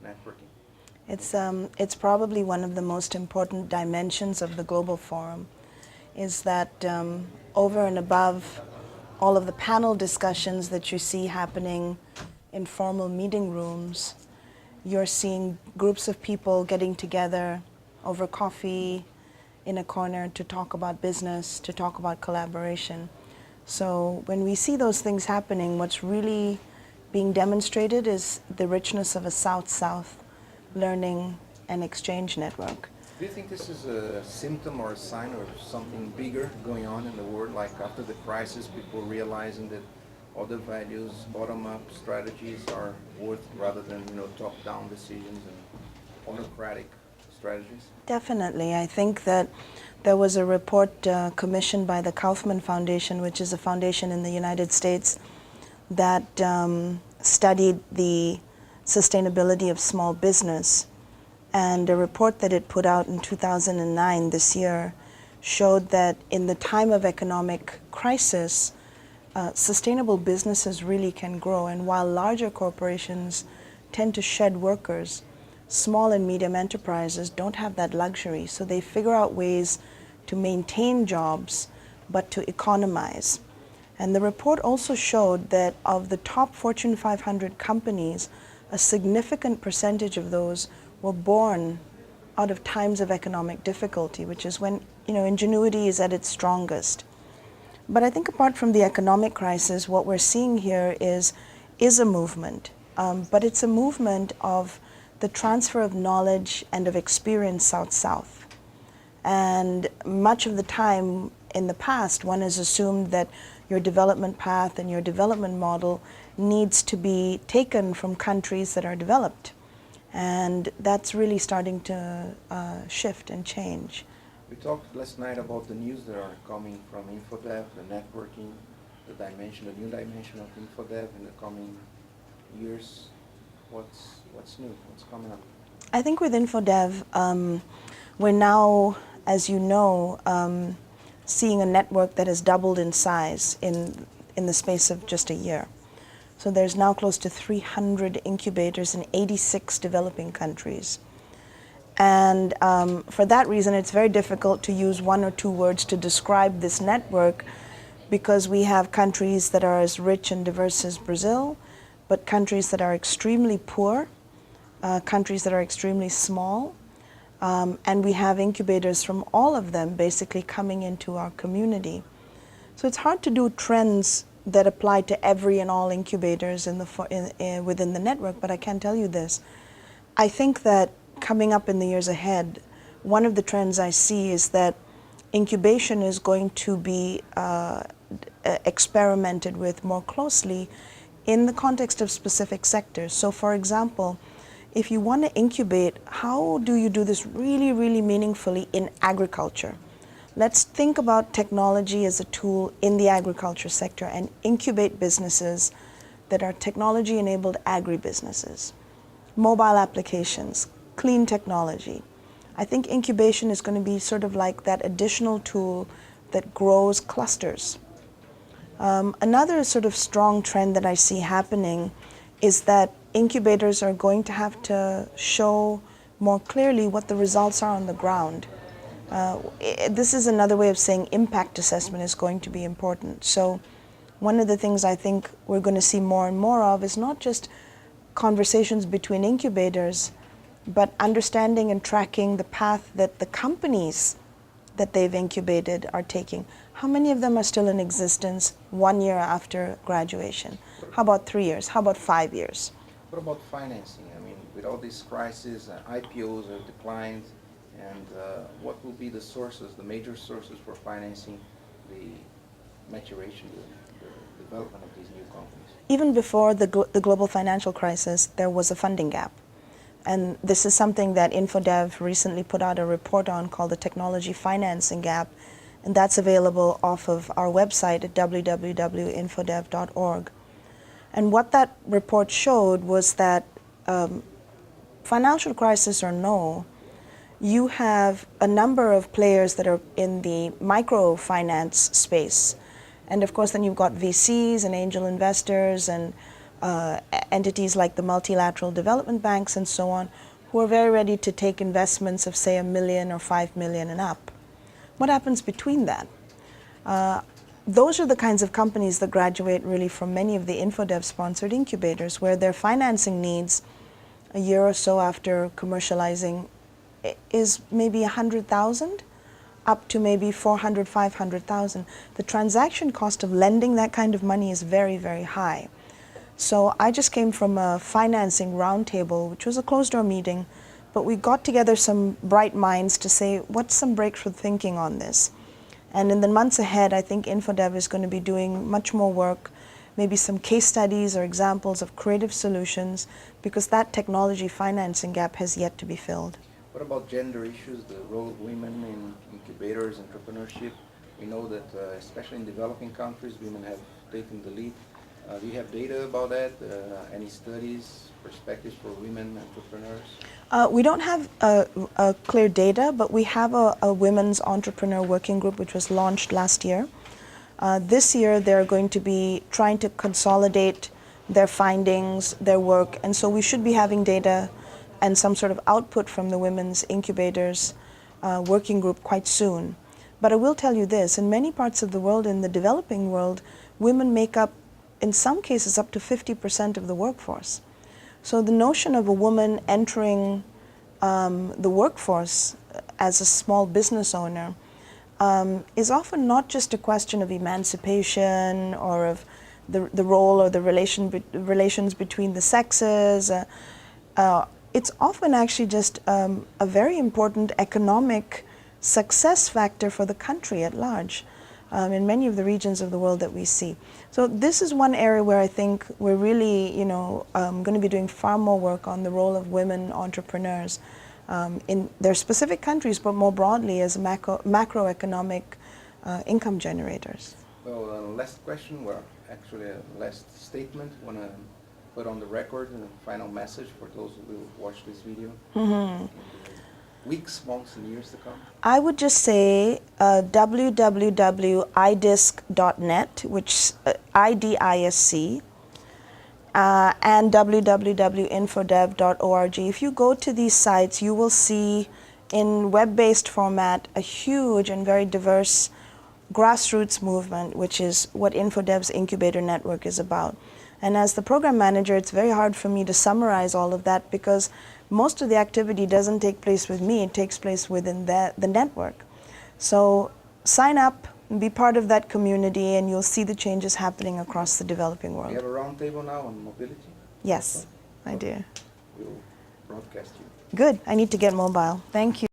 networking? It's probably one of the most important dimensions of the Global Forum, is that over and above all of the panel discussions that you see happening in formal meeting rooms, you're seeing groups of people getting together over coffee in a corner to talk about business, to talk about collaboration. So when we see those things happening, what's really being demonstrated is the richness of a South-South learning and exchange network. Do you think this is a symptom or a sign of something bigger going on in the world, like after the crisis, people realizing that other values, bottom-up strategies are worth rather than, top-down decisions and autocratic strategies? Definitely. I think that there was a report commissioned by the Kaufman Foundation, which is a foundation in the United States, that studied the sustainability of small business. And a report that it put out in 2009, this year, showed that in the time of economic crisis, sustainable businesses really can grow. And while larger corporations tend to shed workers, small and medium enterprises don't have that luxury. So they figure out ways to maintain jobs, but to economize. And the report also showed that of the top Fortune 500 companies, a significant percentage of those were born out of times of economic difficulty, which is when ingenuity is at its strongest. But I think apart from the economic crisis, what we're seeing here is a movement, but it's a movement of the transfer of knowledge and of experience South-South. And much of the time in the past, one has assumed that your development path and your development model needs to be taken from countries that are developed. And that's really starting to shift and change. We talked last night about the news that are coming from InfoDev, the networking, the new dimension of InfoDev in the coming years. What's new? What's coming up? I think with InfoDev, we're now, as you know, seeing a network that has doubled in size in the space of just a year. So there's now close to 300 incubators in 86 developing countries. And for that reason, it's very difficult to use one or two words to describe this network, because we have countries that are as rich and diverse as Brazil, but countries that are extremely poor, countries that are extremely small, and we have incubators from all of them basically coming into our community. So it's hard to do trends that apply to every and all incubators within the network, but I can tell you this. I think that coming up in the years ahead, one of the trends I see is that incubation is going to be experimented with more closely in the context of specific sectors. So for example, if you want to incubate, how do you do this really, really meaningfully in agriculture? Let's think about technology as a tool in the agriculture sector and incubate businesses that are technology-enabled agribusinesses, mobile applications, clean technology. I think incubation is going to be sort of like that additional tool that grows clusters. Another sort of strong trend that I see happening is that incubators are going to have to show more clearly what the results are on the ground. This is another way of saying impact assessment is going to be important. So one of the things I think we're going to see more and more of is not just conversations between incubators, but understanding and tracking the path that the companies that they've incubated are taking. How many of them are still in existence 1 year after graduation? How about 3 years? How about 5 years? What about financing? I mean, with all these crises, IPOs have declined, and what will be the sources, the major sources for financing the maturation, the development of these new companies? Even before the global financial crisis, there was a funding gap. And this is something that InfoDev recently put out a report on called the Technology Financing Gap, and that's available off of our website at www.infodev.org. And what that report showed was that financial crisis or no, you have a number of players that are in the microfinance space. And of course, then you've got VCs and angel investors and entities like the multilateral development banks and so on, who are very ready to take investments of, say, $1 million or $5 million and up. What happens between that? Those are the kinds of companies that graduate really from many of the InfoDev-sponsored incubators, where their financing needs a year or so after commercializing is maybe 100,000 up to maybe 400, 500,000. The transaction cost of lending that kind of money is very, very high. So I just came from a financing roundtable, which was a closed-door meeting, but we got together some bright minds to say, what's some breakthrough thinking on this? And in the months ahead, I think InfoDev is going to be doing much more work, maybe some case studies or examples of creative solutions, because that technology financing gap has yet to be filled. What about gender issues, the role of women in incubators, entrepreneurship? We know that, especially in developing countries, women have taken the lead. Do you have data about that? Any studies, perspectives for women entrepreneurs? We don't have clear data, but we have a women's entrepreneur working group which was launched last year. This year they're going to be trying to consolidate their findings, their work, and so we should be having data and some sort of output from the women's incubators working group quite soon. But I will tell you this, in many parts of the world, in the developing world, women make up, in some cases, up to 50% of the workforce. So the notion of a woman entering the workforce as a small business owner is often not just a question of emancipation or of the role or the relations between the sexes. It's often actually just a very important economic success factor for the country at large in many of the regions of the world that we see. So this is one area where I think we're really, going to be doing far more work on the role of women entrepreneurs in their specific countries, but more broadly as macroeconomic income generators. Well, last question, well, actually a last statement. Want to put on the record and a final message for those who will watch this video in the weeks, months, and years to come? I would just say www.idisc.net, which IDISC, and www.infodev.org. If you go to these sites, you will see in web-based format a huge and very diverse grassroots movement, which is what InfoDev's incubator network is about. And as the program manager, it's very hard for me to summarize all of that because most of the activity doesn't take place with me, it takes place within the network. So sign up and be part of that community and you'll see the changes happening across the developing world. You have a roundtable now on mobility? Yes, I do. We'll broadcast you. Good, I need to get mobile. Thank you.